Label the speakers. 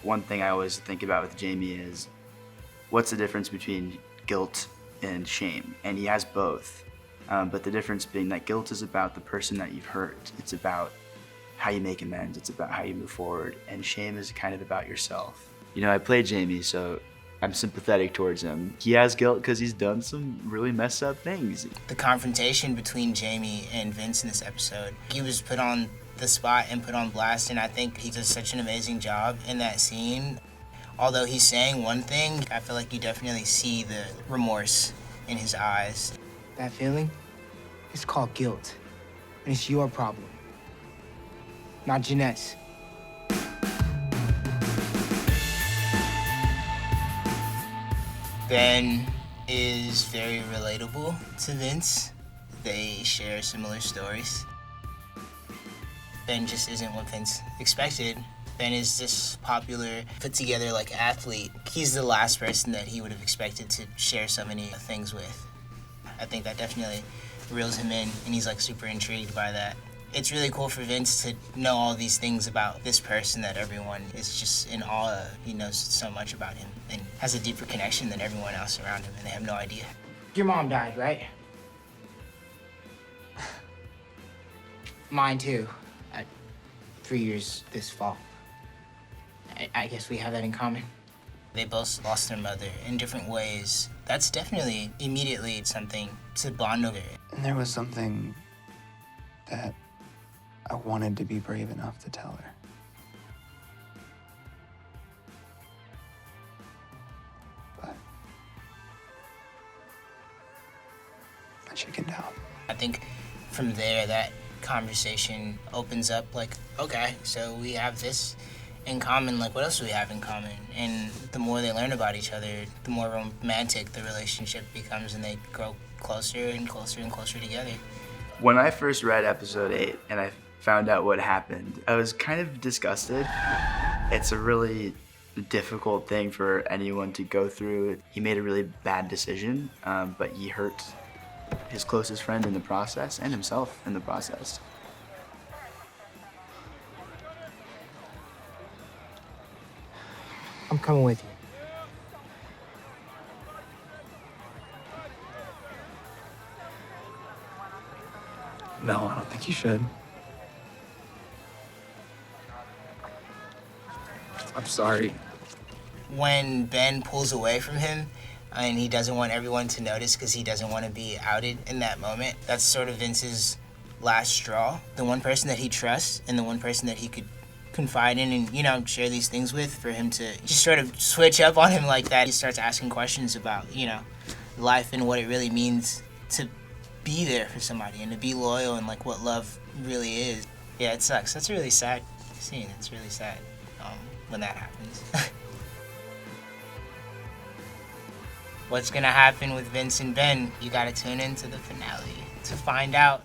Speaker 1: One thing I always think about with Jamie is, what's the difference between guilt and shame? And he has both. But the difference being that guilt is about the person that you've hurt. It's about how you make amends. It's about how you move forward. And shame is kind of about yourself. You know, I played Jamie, so I'm sympathetic towards him. He has guilt because he's done some really messed up things.
Speaker 2: The confrontation between Jamie and Vince in this episode, he was put on the spot and put on blast, and I think he does such an amazing job in that scene. Although he's saying one thing, I feel like you definitely see the remorse in his eyes.
Speaker 3: That feeling, it's called guilt, and it's your problem, not Jeanette's.
Speaker 2: Ben is very relatable to Vince. They share similar stories. Ben just isn't what Vince expected. Ben is this popular, put-together like athlete. He's the last person that he would have expected to share so many things with. I think that definitely reels him in, and he's like super intrigued by that. It's really cool for Vince to know all these things about this person that everyone is just in awe of. He knows so much about him and has a deeper connection than everyone else around him, and they have no idea.
Speaker 3: Your mom died, right? Mine too, at 3 years this fall. I guess we have that in common.
Speaker 2: They both lost their mother in different ways. That's definitely immediately something to bond over.
Speaker 4: And there was something that I wanted to be brave enough to tell her. But I chickened out.
Speaker 2: I think from there, that conversation opens up like, okay, so we have this in common, like what else do we have in common? And the more they learn about each other, the more romantic the relationship becomes, and they grow closer and closer and closer together.
Speaker 1: When I first read episode 8 and I found out what happened, I was kind of disgusted. It's a really difficult thing for anyone to go through. He made a really bad decision, but he hurt his closest friend in the process and himself in the process.
Speaker 3: I'm coming with you.
Speaker 4: No, I don't think you should. I'm sorry.
Speaker 2: When Ben pulls away from him and he doesn't want everyone to notice because he doesn't want to be outed in that moment, that's sort of Vince's last straw. The one person that he trusts and the one person that he could confide in and, you know, share these things with, for him to just sort of switch up on him like that. He starts asking questions about, you know, life and what it really means to be there for somebody and to be loyal and like what love really is. Yeah, it sucks. That's a really sad scene. It's really sad when that happens. What's gonna happen with Vince and Ben? You gotta tune into the finale to find out.